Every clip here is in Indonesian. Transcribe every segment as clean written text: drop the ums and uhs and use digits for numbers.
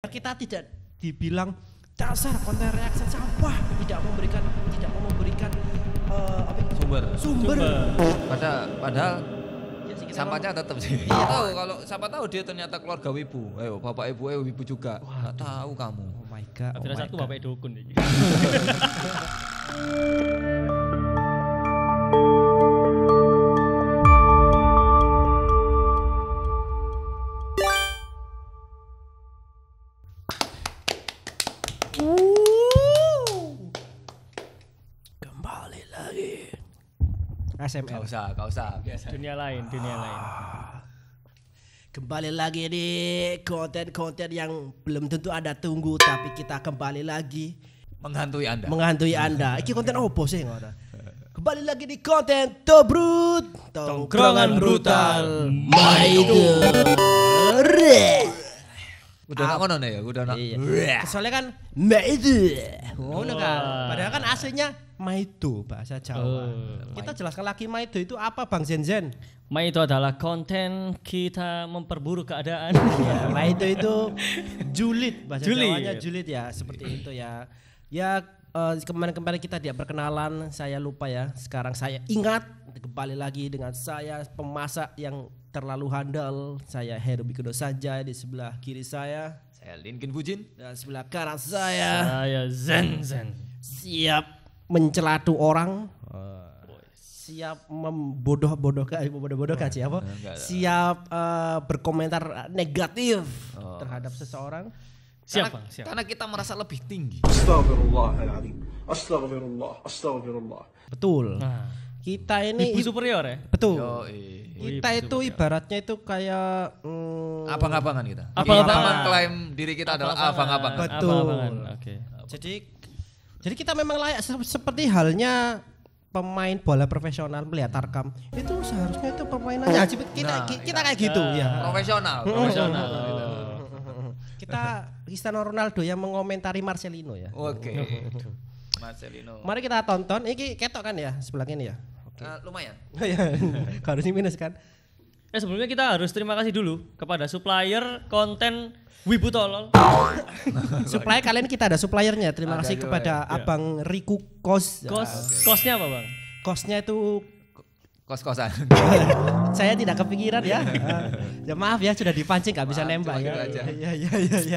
Kita tidak dibilang dasar konten reaksi sampah, tidak mau memberikan sumber. Padahal Ya, sampahnya tetap sih. Iya. Tahu kalau siapa tahu dia ternyata keluarga wibu. Ayo bapak ibu wibu juga. Nggak tahu kamu. Oh my god. Tapi satu bapak dukun iki. Kembali lagi. ASMR. Gak usah. Biasa. Dunia lain. Kembali lagi di konten-konten yang belum tentu Anda tunggu, tapi kita kembali lagi Menghantui Anda. Iki konten opo sih ngono? Kembali lagi di konten Tobrut, tongkrongan brutal. Maido. Udah nak ngono ya, udah nak. Iya. Soalnya kan Maido. Ngono kan. Padahal kan aslinya Maido bahasa Jawa. Kita jelaskan lagi Maido itu apa Bang Zen? Ma itu adalah konten kita memperburuk keadaan. Ya, Maido itu julid bahasa Julid. Jawanya julid ya, seperti itu ya. Ya kemarin-kemarin kita tidak berkenalan, saya lupa ya. Sekarang saya ingat, kembali lagi dengan saya pemasak yang terlalu handal. Saya Heru Bikodo Sanjay, di sebelah kiri saya Linkin Fujin. dan sebelah kanan saya Zen. siap mencelatu orang. Siap membodoh-bodohkan siapa? Siap berkomentar negatif terhadap seseorang. Siapa? Karena kita merasa lebih tinggi. Astaghfirullahaladzim. Astagfirullah. Betul. Nah, Kita ini ibu superior ya? betul. Yoi. Kita itu ibaratnya itu kayak Abang-abangan kita. Abang-abangan. Klaim diri kita adalah abang-abangan. Betul. Abang-abangan, oke. Jadi kita memang layak seperti halnya pemain bola profesional melihat tarkam. Itu seharusnya itu permainannya kita kayak gitu ya. Profesional. Kita Cristiano Ronaldo yang mengomentari Marcelino ya. Oke. Marcelino. Mari kita tonton. Ini ketok kan ya sebelah ini ya. Lumayan. Harusnya minus kan. Sebelumnya kita harus terima kasih dulu kepada supplier konten Wibu Tolol. Supplier kalian kita ada suppliernya. Terima Ada kasih juga kepada ya. Abang Riku Kos. Kosnya apa bang? Kosnya itu Kos-kosan. saya tidak kepikiran ya. Ya maaf ya sudah dipancing nggak bisa Maaf, nembak cuma ya. gitu aja.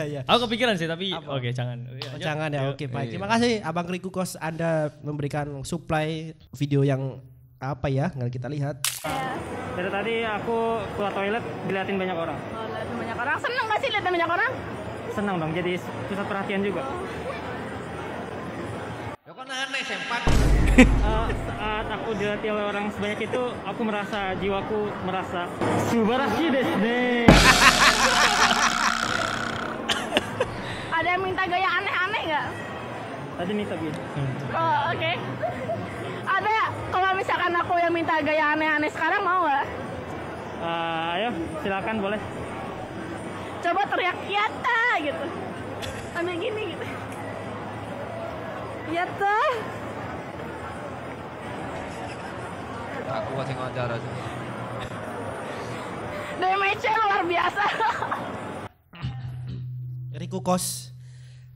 Iya. Aku kepikiran sih tapi Apa? oke jangan. Oh, jangan ya. Oke baik. Iya. Terima kasih Abang Riku Kos, Anda memberikan supply video yang apa ya? Nggak kita lihat. Dari tadi aku keluar toilet diliatin banyak orang. Oh, liatin banyak orang. Seneng gak sih liatin banyak orang? Senang dong, jadi pusat perhatian juga. Ya kan aneh sempat. Saat aku dilihat oleh orang sebanyak itu, aku merasa jiwaku merasa subarashi desu ne. Ada yang minta gaya aneh-aneh gak? Tadi minta gitu. Oh, oke. Ada, kalau misalkan aku yang minta gaya aneh-aneh sekarang mau gak? Ayo, silakan boleh. Coba teriak Yata gitu. Sambil gini gitu. Yata. Aku masih ngajar aja. Damage-nya luar biasa. Riku Kos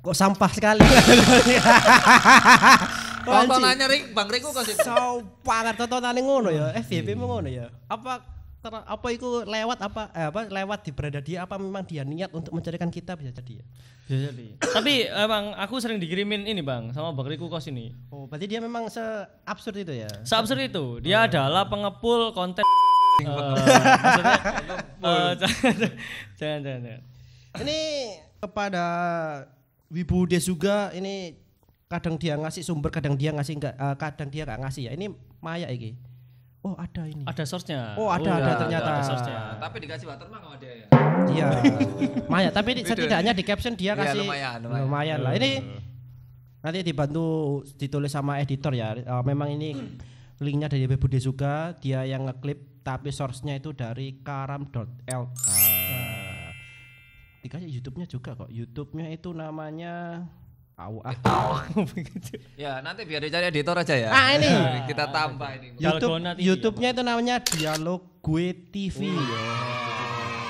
kok sampah sekali. Tontonannya Bang Riku kasih. Sampah tontonane ngono ya. FYP mu ngono ya. Apa itu lewat lewat di berada dia apa memang dia niat untuk mencarikan kita bisa jadi ya. Bisa jadi. Tapi emang aku sering dikirimin ini bang sama Bang Riku Kos ini. Oh, berarti dia memang se-absurd itu ya. Se-absurd itu. Dia adalah pengepul konten. Jangan. Ini kepada Wibu Desuga ini kadang dia ngasih sumber, kadang dia ngasih kadang dia nggak ngasih ya. Ini Maya iki. Oh, ada ini. Ada source-nya. Oh, ada ternyata. Ada source-nya. Tapi dikasih watermark sama dia ya. Iya. Maya, tapi setidaknya di caption dia Iya, kasih lumayan. lah. Ini nanti dibantu ditulis sama editor ya. Memang ini linknya dari Wibu Desuga, dia yang ngeklip tapi source-nya itu dari karam.l. Dikasih YouTube-nya juga kok. YouTube-nya itu namanya Ya nanti biar dicari editor aja ya. ini Kita tambah ini. YouTube-nya itu namanya Dialog Gue TV.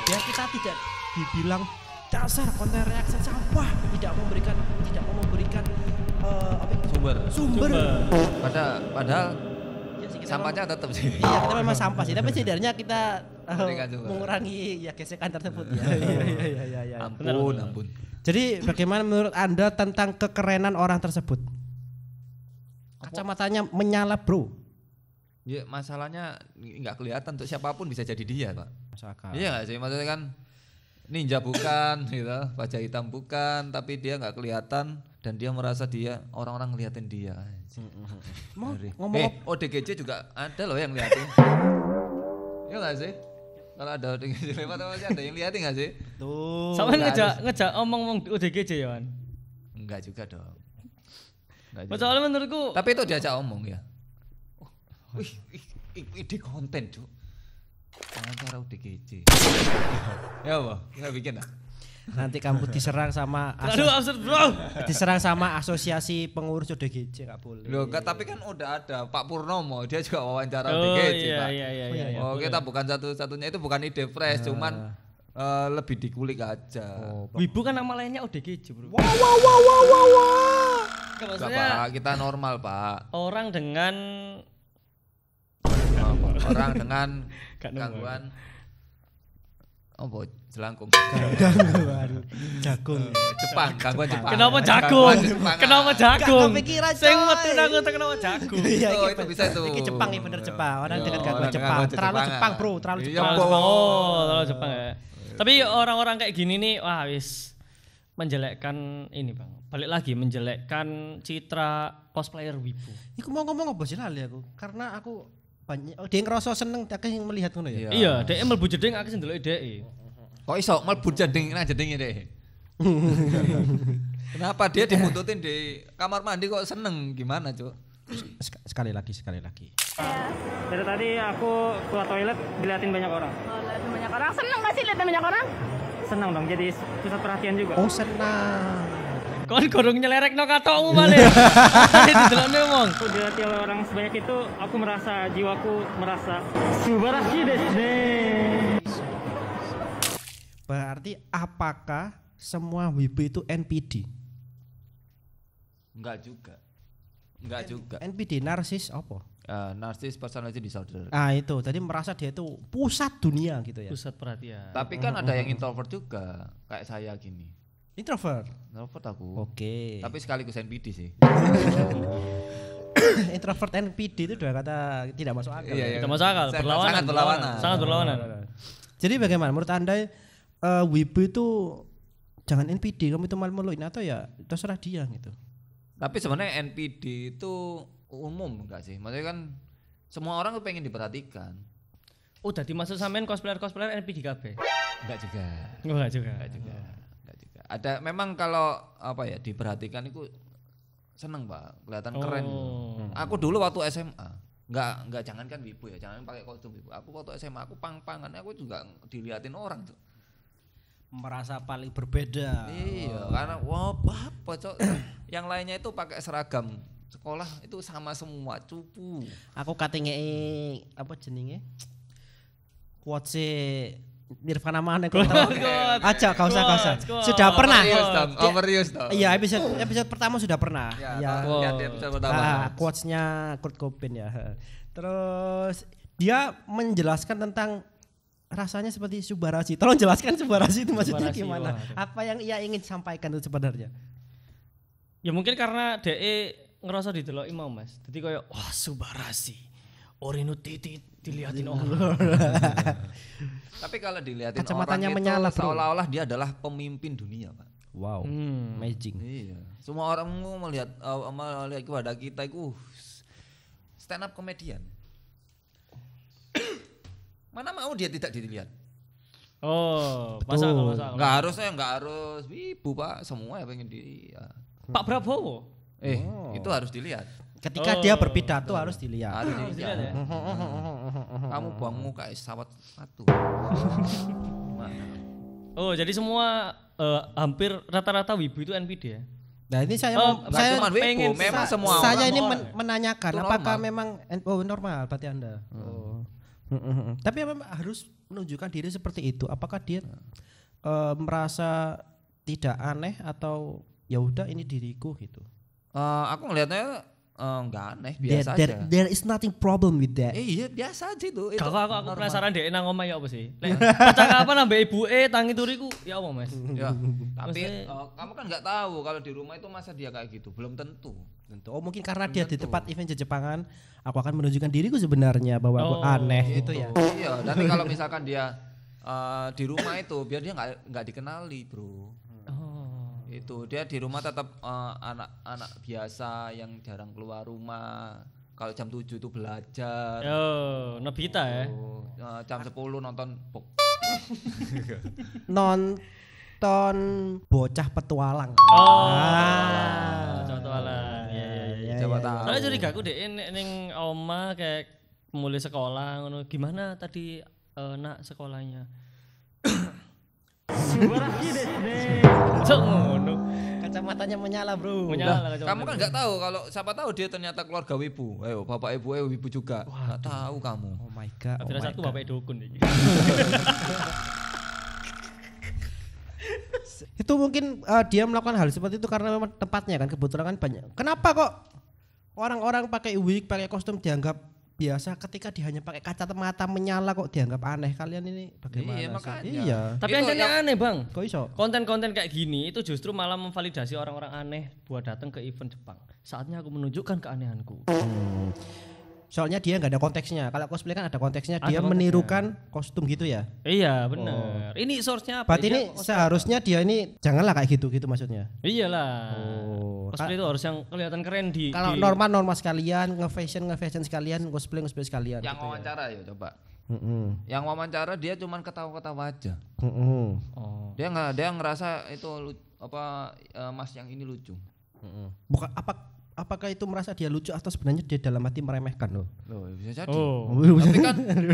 Ya kita tidak dibilang dasar konten reaction sampah, tidak mau memberikan sumber. Padahal Ya sih, kita sampahnya tetap sih. Iya, kita memang sampah sih, tapi setidaknya kita Memberikan sumber. mengurangi ya gesekan tersebut ya. Iya. Ampun. Jadi bagaimana menurut Anda tentang kekerenan orang tersebut? Kacamatanya menyala, Bro. Ya masalahnya nggak kelihatan untuk siapapun bisa jadi dia, Pak. Masuk akal. Iya nggak sih, maksudnya kan ninja bukan, gitu, wajah hitam bukan, tapi dia nggak kelihatan dan dia merasa dia orang-orang ngeliatin dia. Ngomong ODGJ juga ada loh yang ngeliatin. Iya nggak sih? Kalau ada ODGJ lewat masih ada yang liatin nggak sih? tuh. Sama ngejak omong ODGJ ya, Wan. Enggak juga dong. Enggak juga. Soalnya menurutku Tapi itu diajak omong ya. Wih, ide konten Cuk. Wawancara ODGJ. Ya apa? Kita bikin lah. Nanti kamu diserang sama aduh absurd, Bro. diserang sama asosiasi pengurus ODGJ, nggak boleh. Loh, tapi kan udah ada Pak Purnomo, dia juga wawancara Oh ODGJ, Pak. iya. Oh, kita bukan satu-satunya, itu bukan ide fresh, cuman lebih dikulik aja. Wibu kan nama lainnya ODGJ, Bro. Enggak, Pak, kita normal, Pak. Orang dengan Orang dengan Gak normal. gangguan jelangkung. Gangguan jagung. Gangguan Jepang. Kenapa jagung? Gangguan Jepang. Kenapa jagung? Gak kepikiran, Sing coy. metu nang kenapa jagung? Iya, Oh, itu bisa tuh. Iki Jepang, ini bener Jepang. Orang dengan Iya, gangguan orang Jepang. gangguan Terlalu Jepang, Jepang, ah. Bro. Terlalu Iya, Jepang. Bro. Terlalu Jepang ya. Tapi orang-orang kayak gini nih, wah wis menjelekkan ini, Bang. Balik lagi menjelekkan citra cosplayer Wibu. Iku mau ngomong apa sih lali aku? Karena aku banyak dia ngerasa seneng tak yang melihat ngono ya. Iya, dhek mlebu jeding aku sing ndeloki dhek. Kok iso mlebu jeding nang jedinge deh. Kenapa dia dibuntutin di kamar mandi kok seneng gimana, Cuk? Sekali lagi. Dari tadi aku keluar toilet diliatin banyak orang. Oh, liatin banyak orang. Seneng gak sih liatin banyak orang? Senang dong, jadi pusat perhatian juga. Oh, senang. Kon gorong nyelerekno katokmu malih. Didelokne wong. Aku dilihat oleh orang sebanyak itu, aku merasa jiwaku merasa subarashi desu ne. Berarti apakah semua wibu itu NPD? Enggak juga. NPD narsis apa? Narcissist personality disorder. Ah itu, tadi merasa dia itu pusat dunia gitu ya. Pusat perhatian. Tapi kan ada yang introvert juga, kayak saya gini. Introvert. Introvert aku. Oke. Tapi sekaligus NPD sih. Introvert NPD itu dua kata tidak masuk akal. Iya, Tidak masuk akal, berlawanan. Sangat berlawanan. Sangat berlawanan. Jadi bagaimana menurut Anda wibu itu jangan NPD, kamu itu malu-maluin atau ya terserah dia gitu. Tapi sebenarnya NPD itu umum enggak sih? Maksudnya kan semua orang tuh pengen diperhatikan. Oh, dadi maksud sampean cosplayer NPD kabeh. Enggak juga. Enggak juga. Enggak juga. Ada memang kalau apa ya diperhatikan itu seneng, Pak. Kelihatan keren. Aku dulu waktu SMA, enggak jangankan wibu ya, jangan pakai kostum wibu. Aku waktu SMA aku pang-pangan, aku juga diliatin orang tuh. Merasa paling berbeda. Iya, karena wah apa cok. Yang lainnya itu pakai seragam sekolah itu sama semua, cupu. Aku katenge apa jenenge? Quotes Nirvana mana kok aja kau usah. Sudah pernah. Overuse dong. Iya, episode pertama sudah pernah. Ya, lihat episode pertama. Quotes-nya Kurt Cobain ya. Terus dia menjelaskan tentang rasanya seperti Subarashi. Tolong jelaskan Subarashi itu maksudnya Subarashi, gimana? wah. Apa yang ia ingin sampaikan itu sebenarnya? Ya mungkin karena DE ngerasa dideloki mau, Mas. Jadi kayak wah Subarashi. Orinu titit dilihatin orang. Tapi kalau dilihatin Kacamatanya orang menyala, itu bro. seolah-olah dia adalah pemimpin dunia, Pak. Wow, amazing. Iya. Semua orang mau melihat kepada kita itu stand up comedian. Mana mau dia tidak dilihat? Oh, Betul. masuk akal. Enggak harus wibu, Pak. Semua ya pengen Pak Prabowo. itu harus dilihat. Ketika dia berpidato harus dilihat. Harus Dilihat ya. Kamu buang muka sawat satu. Oh, jadi semua hampir rata-rata wibu itu NPD ya? Nah ini saya Oh, Enggak cuma wibu, memang semua saya orang. ini menanyakan Itu apakah normal. memang normal berarti Anda. Tapi memang harus menunjukkan diri seperti itu. Apakah dia merasa tidak aneh atau ya udah ini diriku gitu? Aku ngelihatnya enggak aneh, biasa aja. There is nothing problem with that. Iya, biasa aja itu. Kalau aku penasaran deh nang omah ya apa sih? Percakapan ambek ibuke tangi turiku ya apa Mas? Ya, tapi Maksudnya- kamu kan nggak tahu kalau di rumah itu masa dia kayak gitu, belum tentu. Tentu. Oh mungkin karena dia di tempat event Jepangan, aku akan menunjukkan diriku sebenarnya bahwa aku Oh, aneh gitu ya. Iya, nanti kalau misalkan dia di rumah itu biar dia nggak dikenali, bro. Itu dia di rumah tetap anak-anak biasa yang jarang keluar rumah. Kalau jam 7 itu belajar. Yo, Nobita ya. Jam 10 nonton Nonton bocah petualang. Contoh lah. Iya. Coba tahu. Soalnya curiga aku deh ning oma kayak mulai sekolah ngono. Gimana tadi nak sekolahnya? Subarashi desu ne. Cok ngono. Kacamatanya menyala, Bro. Menyala Kamu kan nggak tahu kalau siapa tahu dia ternyata keluarga wibu. Ayo, bapak ibu wibu juga. Nggak tahu kamu. Oh my god. Tapi satu bapak dukun iki. Itu mungkin dia melakukan hal seperti itu karena memang tempatnya kan kebetulan kan banyak. Kenapa kok orang-orang pakai wig, pakai kostum dianggap biasa ketika dia hanya pakai kacamata menyala kok dianggap aneh? Kalian ini bagaimana? Iya, sih? makanya. Iya. Tapi Itu anjane yang- aneh, Bang. Kok iso? Konten-konten kayak gini itu justru malah memvalidasi orang-orang aneh buat datang ke event Jepang. Saatnya aku menunjukkan keanehanku. Soalnya dia nggak ada konteksnya. Kalau cosplay kan ada konteksnya. Ada Dia konteksnya. menirukan kostum gitu ya. Iya, benar. Ini source-nya apa? Berarti ini seharusnya dia ini janganlah kayak gitu maksudnya. Iyalah. Oh. Cosplay itu harus yang kelihatan keren di Kalau di- norma sekalian, nge-fashion sekalian, cosplay sekalian. Yang gitu ya. wawancara ya coba. Mm-mm. Yang wawancara dia cuman ketawa-ketawa aja. Mm-mm. Oh. Dia ngerasa itu mas yang ini lucu. Mm-mm. Bukan apakah itu merasa dia lucu atau sebenarnya dia dalam hati meremehkan loh? Loh, bisa jadi. Oh.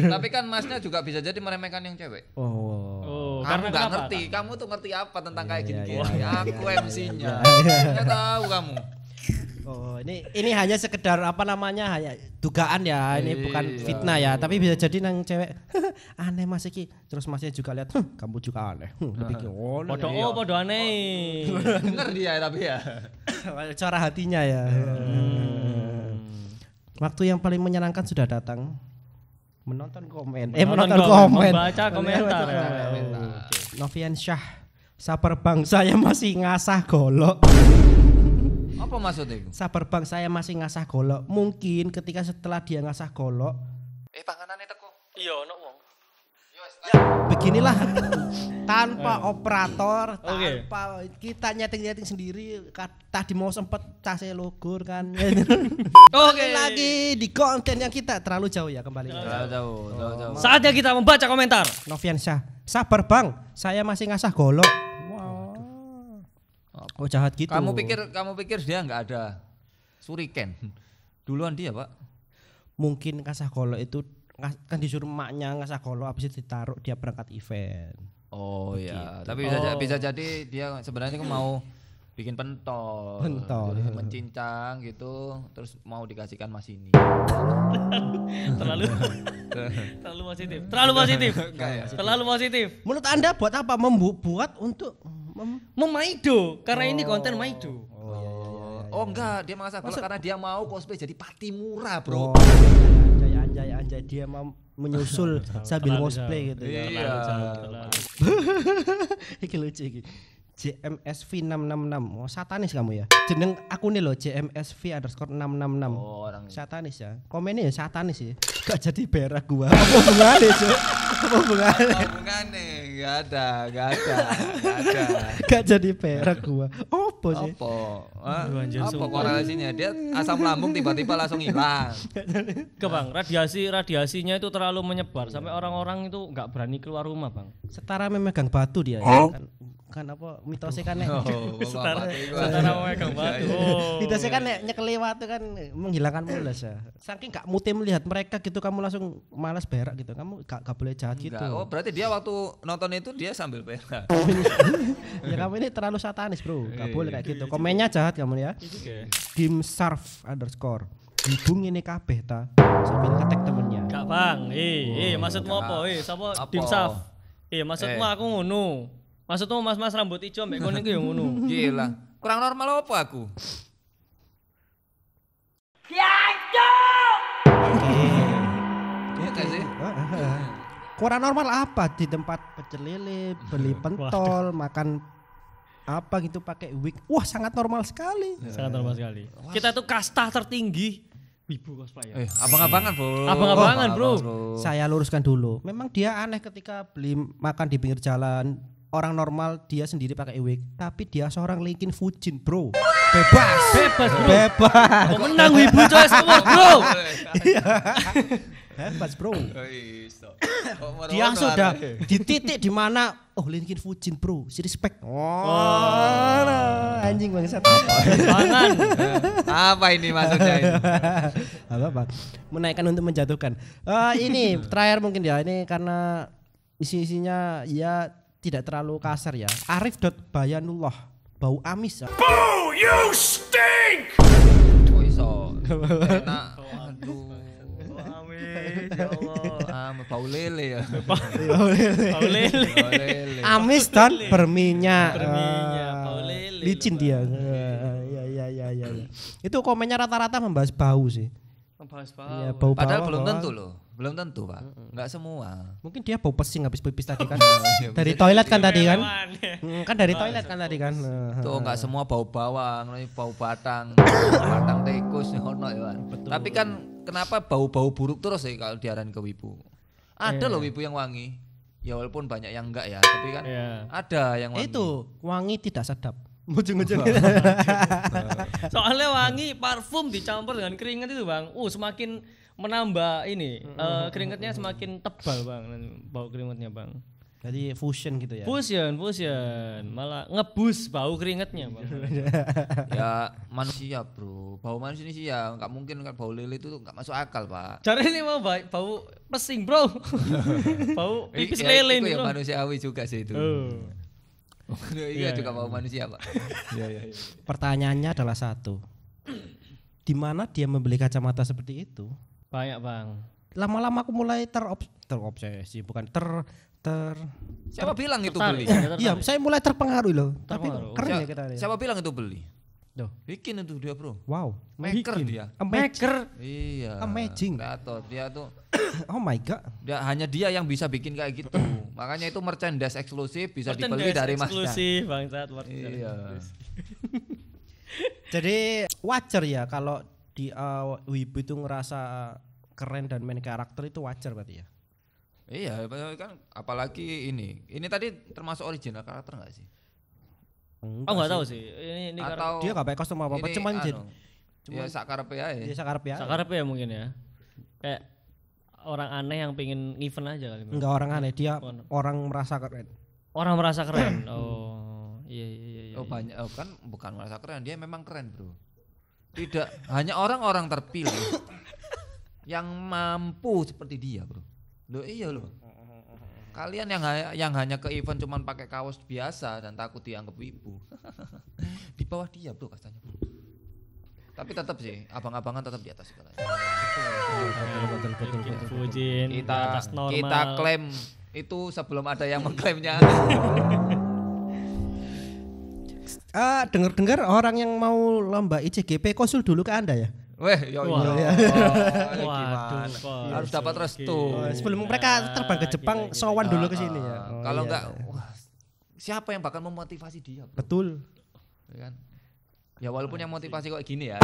Tapi kan masnya juga bisa jadi meremehkan yang cewek. Oh. Oh, Kamu nggak kenapa? ngerti, kamu tuh ngerti apa tentang kayak iya, gini-gini. iya, Aku MC-nya. Nggak tahu kamu. Oh, ini hanya sekedar apa namanya hanya dugaan ya, ini bukan Iya. fitnah ya, tapi bisa jadi nang cewek aneh Mas iki. Terus Masnya juga lihat, kamu juga aneh. Lebih oh, Podo aneh. Bener dia tapi ya. cara hatinya ya. Waktu yang paling menyenangkan sudah datang. Menonton komen. Menonton komen. Membaca komentar. ya. Novian Syah, sabar bang, saya masih ngasah golok. Apa maksudnya itu? Sabar bang, saya masih ngasah golok. Mungkin ketika setelah dia ngasah golok, Panganannya teko. Iya, ono wong. beginilah tanpa operator, Oke. tanpa kita nyeting sendiri. Tadi mau sempet casnya logur kan. Oke. Lagi di konten yang kita terlalu jauh ya kembali. Jauh. Saatnya kita membaca komentar. Novian Syah, sabar bang, saya masih ngasah golok. Oh jahat gitu. Kamu pikir dia nggak ada suriken? Duluan dia, Pak. Mungkin ngasah golok itu kan disuruh emaknya ngasah golok habis itu ditaruh dia berangkat event. Oh iya, Gitu. tapi bisa jadi dia sebenarnya mau bikin pentol. Pentol. Jadi mencincang gitu, terus mau dikasihkan mas ini. Terlalu positif. Terlalu positif. ya? Terlalu positif. Menurut Anda buat apa membuat untuk Memaido karena ini konten Maido. Oh enggak, dia mengasah golok karena dia mau cosplay jadi Patimura, Oh, bro. anjay dia mau menyusul sambil Terlalu cosplay jauh. gitu ya. Iya. Iki lucu iki. JMSV 666. Oh, satanis kamu ya. Jeneng akunnya loh JMSV_666. Oh, orang Satanis ya. Komennya ya satanis ya. Gak jadi berak gua. Apa hubungannya, Cuk? Apa hubungannya? hubungannya enggak ada. Gak jadi berak gua. Apa sih? Apa? Hah? Aduh, anjir, Apa sumpah. korelasinya? Dia asam lambung tiba-tiba langsung hilang. Ke Bang, radiasinya itu terlalu menyebar sampai orang-orang itu nggak berani keluar rumah, Bang. Setara memegang batu dia ya. Kan apa mitosnya kan nek. Setara memegang batu. Oh. Mitosnya kan nek nyekeli watu kan menghilangkan mules ya. Saking gak mute melihat mereka gitu kamu langsung malas berak gitu. Kamu gak boleh jahat gitu. Enggak. Oh, berarti dia waktu nonton itu dia sambil berak. Ya kamu ini terlalu satanis, Bro. Gak boleh kayak gitu. Komennya jahat kamu ya. Dimsarf_. Hubung ini kabeh ta. Sambil ngetek temennya. Gak Bang, maksudmu apa? Sapa Apa? Dimsaf? Maksudmu aku ngono. Maksudmu mas-mas rambut ijo mbek kono iku ya ngono. Gila. Kurang normal apa aku? Iya gak sih? Kurang normal apa di tempat pecel lele, beli pentol, makan apa gitu pakai wig. Wah, sangat normal sekali. Sangat normal sekali. Kita tuh kasta tertinggi wibu cosplayer. Abang-abangan, Bro. Abang-abangan, Bro. Saya luruskan dulu. Memang dia aneh ketika beli makan di pinggir jalan. Orang normal dia sendiri pakai wig, tapi dia seorang Linkin Fujin, Bro. Bebas, Bro. bebas. Kok menang wibu choice award, Bro. Bebas, Bro. Dia sudah di titik di mana Linkin Fujin, Bro. Si respect. Anjing bangsat. Tangan. Apa ini maksudnya ini? Apa? Menaikkan untuk menjatuhkan. Ini terakhir mungkin ya. Ini karena isi-isinya ya tidak terlalu kasar ya. Arif.bayanullah. Bau amis. Boo, you stink! Kok iso? Enak. Aduh. Amin, ya Allah. Bau lele ya. Bau lele. Bau lele. Amis dan berminyak. Berminyak, bau lele. Licin dia. Ya. Itu komennya rata-rata membahas bau sih. Membahas bau. Ya, bau Padahal bawah, belum bawah. tentu loh. Belum tentu, Pak. Enggak semua. Mungkin dia bau pesing habis pipis tadi kan. Dari toilet kan tadi kan. Kan dari toilet kan tadi kan. Tuh enggak semua bau bawang, bau batang, batang tikus ono ya. Tapi kan kenapa bau-bau buruk terus sih kalau diarahin ke wibu? Ada loh wibu yang wangi. Ya walaupun banyak yang enggak ya, tapi kan ada yang wangi. Itu wangi tidak sedap. Ujung-ujung. Soalnya wangi parfum dicampur dengan keringat itu, Bang. Semakin menambah ini keringatnya semakin tebal, Bang. Bau keringatnya, Bang. Jadi fusion gitu ya. Fusion. Malah ngebus bau keringatnya, Bang. Ya manusia, Bro. Bau manusia enggak mungkin kan bau lele itu enggak masuk akal, Pak. Cari ini mau bau pesing, Bro. Bau pipis Ya, lele itu nih, ya Bro. manusiawi juga sih itu. Iya juga bau manusia, Pak. Iya. Pertanyaannya adalah satu. Di mana dia membeli kacamata seperti itu? Banyak, Bang. Lama-lama aku mulai terobsesi, bukan Siapa bilang itu Tertarik, beli? Iya, saya mulai terpengaruh loh. Tapi Terpengaruh. keren ya kita. Siapa bilang itu beli? Duh. Bikin itu dia, Bro. Wow, Maker dia. Maker. Iya. Amazing. Kreator. Dia tuh Oh my god. hanya dia yang bisa bikin kayak gitu. Makanya itu merchandise eksklusif bisa dibeli Merchandise dari Mas. eksklusif, bangsat. Iya. Jadi wajar ya kalau di wibu itu ngerasa keren dan main karakter itu wajar berarti ya. Iya, kan apalagi ini. Ini tadi termasuk original karakter enggak sih? Enggak tahu sih. Ini Atau Dia gak pakai kostum apa-apa, ini cuman jadi ya sakarepe ae. dia sakarep ya. sakarep ya mungkin ya. Kayak orang aneh yang pengen event aja kali. Bang. Enggak orang aneh, dia orang merasa keren. Orang merasa keren. Oh, iya. Oh banyak kan bukan merasa keren, dia memang keren, Bro. Tidak hanya orang-orang terpilih yang mampu seperti dia, Bro. Loh iya loh. Kalian yang hanya ke event cuman pakai kaos biasa dan takut dianggap wibu. Di bawah dia, Bro, kastanya, Bro. Tapi tetap sih, abang-abangan tetap di atas segalanya. Betul. Fujin atas normal. Kita klaim itu sebelum ada yang mengklaimnya. Dengar-dengar orang yang mau lomba ICGP konsul dulu ke Anda ya? Weh, yo Wah. gimana? Kok Harus dapat restu. Sebelum mereka terbang ke Jepang, sowan dulu ke sini ya. Oh, Kalau iya. enggak, wah, siapa yang bakal memotivasi dia, Bro? Betul. Ya kan? Ya walaupun yang motivasi kayak gini ya.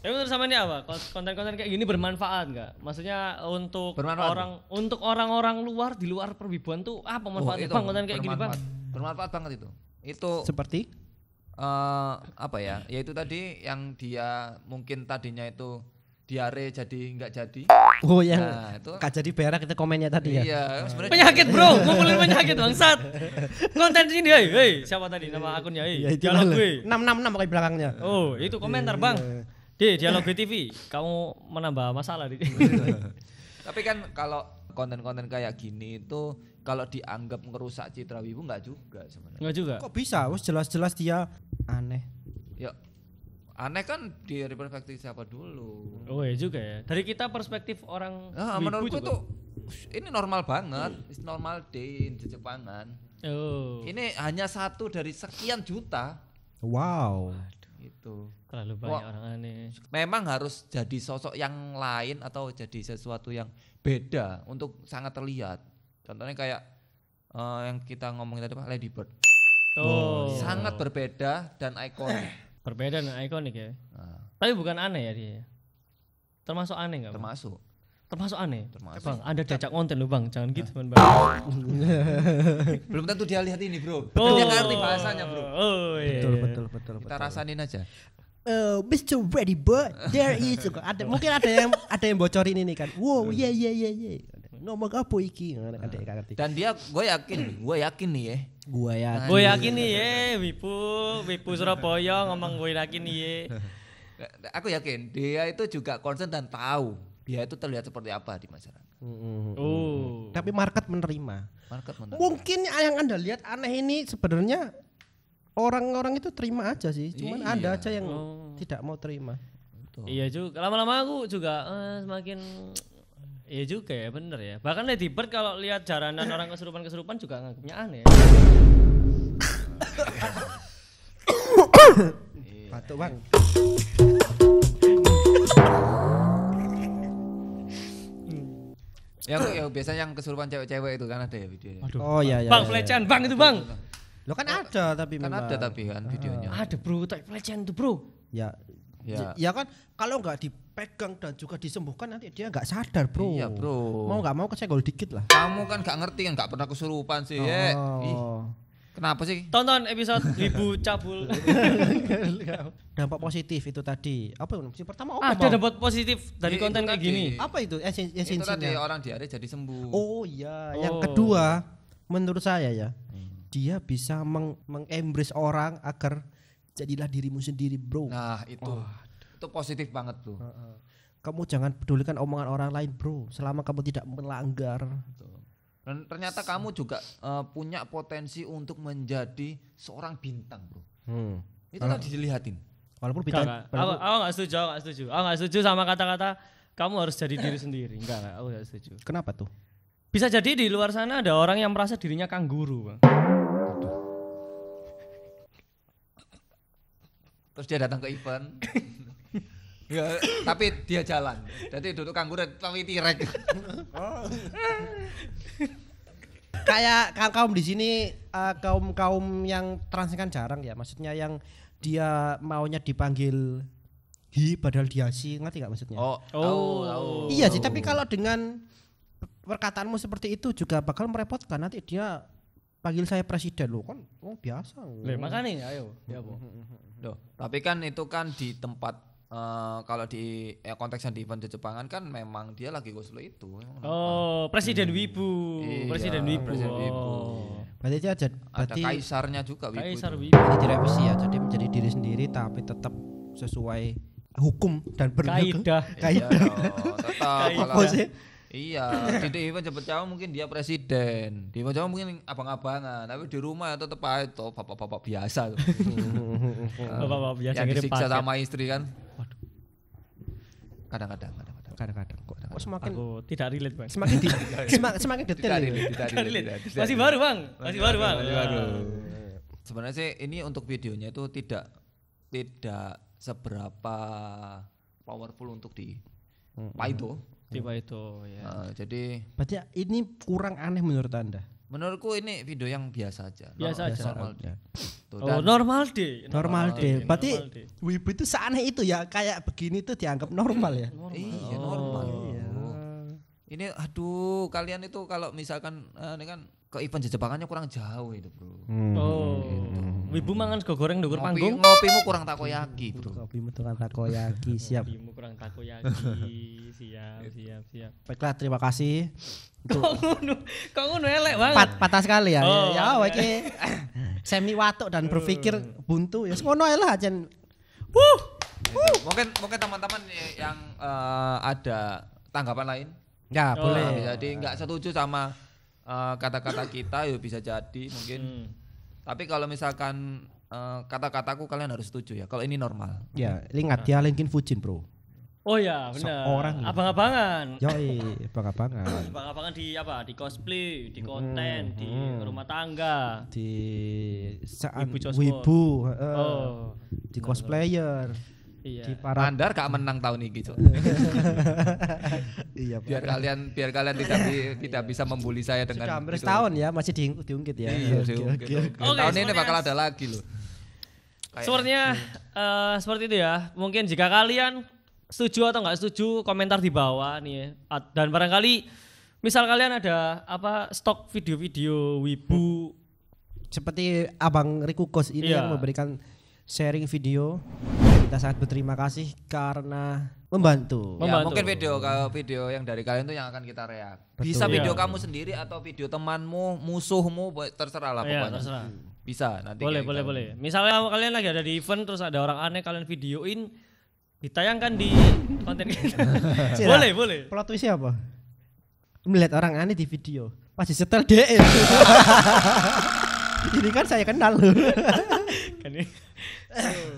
Menurut sama ini apa? Konten-konten kayak gini bermanfaat nggak? Maksudnya untuk Bermanfaat. orang-orang luar di luar perwibuan tuh apa manfaatnya Bang konten kayak gini, Bang? Bermanfaat banget itu. Itu Seperti apa ya? Ya itu tadi yang dia mungkin tadinya itu diare jadi enggak jadi. oh yang Nah, itu gak jadi berak itu komennya tadi ya. iya, sebenarnya Penyakit, Bro. Ngumpulin penyakit bangsat. Konten ini, hei, siapa tadi nama akunnya? Ya, Hei, itu dialog lah. gue. 666 pakai belakangnya. Oh, itu komentar, Bang. Di Dialog Gue TV, kamu menambah masalah di. tapi kan kalau konten-konten kayak gini itu kalau dianggap ngerusak citra wibu enggak juga sebenarnya. Enggak juga. Kok bisa? Wes jelas-jelas dia aneh. Ya aneh kan dari perspektif siapa dulu. Oh, iya juga ya. Dari kita perspektif orang Nah, wibu menurutku juga. itu ini normal banget, it's normal day di Jepangan. Oh. Ini hanya satu dari sekian juta. Wow. Itu. Terlalu banyak orang aneh. Memang harus jadi sosok yang lain atau jadi sesuatu yang beda untuk sangat terlihat. Contohnya kayak yang kita ngomongin tadi Lady Bird. Oh. Sangat berbeda dan ikonik. Berbeda dan ikonik ya. Nah, Tapi bukan aneh ya dia. Termasuk aneh enggak? termasuk Aneh. Termasuk. Bang, Anda diajak konten loh Bang, jangan gitu Bang. belum tentu dia lihat ini, Bro. Oh. Dia ngerti bahasanya, Bro. Oh iya. Betul. Kita rasain aja. Mr. Ready Bird, there is. Mungkin ada yang bocorin ini kan. Wow, iya. Ngomong apa iki? Ngerti. Dan dia gue yakin nih ya. Gue yakin nih ya, Wipu Surabaya ngomong gue yakin nih ya. Aku yakin dia itu juga concern dan tahu dia itu terlihat seperti apa di masyarakat. Oh. Tapi market menerima. Market menerima. Mungkin yang Anda lihat aneh ini sebenarnya orang-orang itu terima aja sih. Cuman Iya. Anda aja yang tidak mau terima. Betul. Iya juga. Lama-lama aku juga semakin iya juga ya, bener ya. Bahkan Lady Bird kalau lihat jaranan orang kesurupan juga nganggapnya aneh. Batuk Bang. Yang biasanya yang kesurupan cewek-cewek itu kan ada ya videonya. Oh iya. Bang pelecehan Bang itu Bang. Lo kan ada tapi Kan memang. ada tapi kan videonya. Ada bro, tapi pelecehan tuh bro. Ya. Ya. Ya kan kalau nggak dipegang dan juga disembuhkan nanti dia nggak sadar bro. Iya, bro. Mau nggak mau kesenggol dikit lah. Kamu kan gak ngerti kan, gak pernah kesurupan sih. Ih, Oh. kenapa sih? Tonton episode Ibu Cabul. Dampak positif itu tadi. Apa yang pertama apa? Ada Bang? dampak positif dari Itu konten kayak tadi. gini. Apa itu Itu tadi esensinya? orang diare jadi sembuh. Oh iya, yang Oh. kedua menurut saya ya, dia bisa mengembrace orang agar jadilah dirimu sendiri, bro. Nah, itu positif banget, Bro. Kamu jangan pedulikan omongan orang lain, bro. Selama kamu tidak melanggar. Dan ternyata kamu juga punya potensi untuk menjadi seorang bintang, Bro. Itu tadi dilihatin. Walaupun Enggak. Aku enggak setuju, Aku enggak setuju sama kata-kata kamu harus jadi diri sendiri. Enggak, aku enggak setuju. Kenapa tuh? Bisa jadi di luar sana ada orang yang merasa dirinya kangguru, Bang. Terus dia datang ke event. Ya, tapi dia jalan. Jadi duduk kanguru tapi tirek. Kayak kaum di sini kaum yang trans kan jarang ya. Maksudnya yang dia maunya dipanggil hi padahal dia si, ngerti gak maksudnya? Tahu. Iya sih, tapi kalau dengan perkataanmu seperti itu juga bakal merepotkan. Nanti dia panggil saya presiden loh kan. Oh biasa. Makanya ayo, ya, Bu. Loh, tapi kan itu kan di tempat kalau di konteksnya di event di Jepangan kan memang dia lagi goslo itu. Oh, Presiden Wibu. Iya, Presiden Wibu. Presiden Wibu. Berarti dia Ada berarti kaisarnya juga Wibu. Kaisar itu. Wibu. berarti direvisi ya. Jadi menjadi diri sendiri tapi tetap sesuai hukum dan Kaidah. Iya, tetap Apa kalau sih? iya, di event cepet Jawa mungkin dia presiden, di event Jawa mungkin abang-abangan, tapi di rumah ya tetap aja tuh bapak-bapak biasa tuh. Bapak-bapak biasa yang ngirim disiksa paket. sama istri kan. Kadang-kadang. Kadang-kadang kok semakin Aku tidak relate, Bang. semakin detail. ini. Tidak relate. Masih baru, Bang. Masih baru, Bang. Sebenarnya sih ini untuk videonya itu tidak seberapa powerful untuk di itu. Tiba itu ya. Jadi Berarti ini kurang aneh menurut Anda? menurutku ini video yang biasa aja. Biasa aja. Normal. Tuh, Oh, dan normal deh. Normal deh. Berarti normal deh. Wibu itu seaneh itu ya, kayak begini tuh dianggap normal ya. iya normal. Ini aduh kalian itu kalau misalkan ini kan ke event Jepangannya kurang jauh itu, Bro. Oh. Wibu mangan sego goreng ndukur panggung. Ngopimu kurang takoyaki, Bro. Kopimu tukang takoyaki, siap. Wibu kurang takoyaki. Siap. Baiklah, terima kasih. Kok ngono elek banget. Patah sekali ya. Oh, Ya iki semi watuk dan berpikir buntu ya. Ngono ae lah jen. Mungkin teman-teman yang ada tanggapan lain. Ya, boleh. Jadi nggak setuju sama kata-kata kita ya bisa jadi mungkin. Tapi kalau misalkan kata-kataku kalian harus setuju ya. Kalau ini normal. Ya, ingat dia linkin Fujin, Bro. Oh ya, benar. Seorang. Abang-abangan. Yoi, abang-abangan. Abang-abangan di apa? Di cosplay, di konten, di rumah tangga. Di Wibu cosplay. wibu, Oh. di cosplayer, Iya. di para Mandar gak menang tahun ini, Cuk. iya biar kalian tidak bisa membuli saya dengan Sudah hampir itu. setahun ya masih diungkit ya. Iya, Oke, diungkit. oke. Oke, Tahun ini sepertinya- bakal ada lagi loh. Sepertinya seperti itu ya. Mungkin jika kalian setuju atau nggak setuju, komentar di bawah nih ya. Dan barangkali misal kalian ada apa stok video-video wibu. Seperti Abang Rikukos ini Iya. yang memberikan sharing video. Kita sangat berterima kasih karena membantu. Ya, Membantu. mungkin video yang dari kalian itu yang akan kita react. Bisa Betul. video Iya. kamu sendiri atau video temanmu, musuhmu, terserah lah Iya, pokoknya. terserah. Bisa nanti. Boleh, kayak boleh, gitu. boleh. Misalnya kalian lagi ada di event terus ada orang aneh kalian videoin ditayangkan di konten kita. Boleh, boleh. Plot twistnya apa? Melihat orang aneh di video, pasti setel DM. Ini kan saya kenal loh. Kan ini.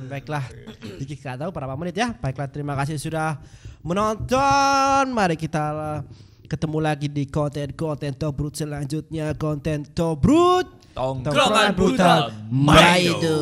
Baiklah, Diki gak tahu berapa menit ya. Baiklah, terima kasih sudah menonton. Mari kita ketemu lagi di konten-konten Tobrut selanjutnya. Konten Tobrut Tongkrongan brutal brutal Maido.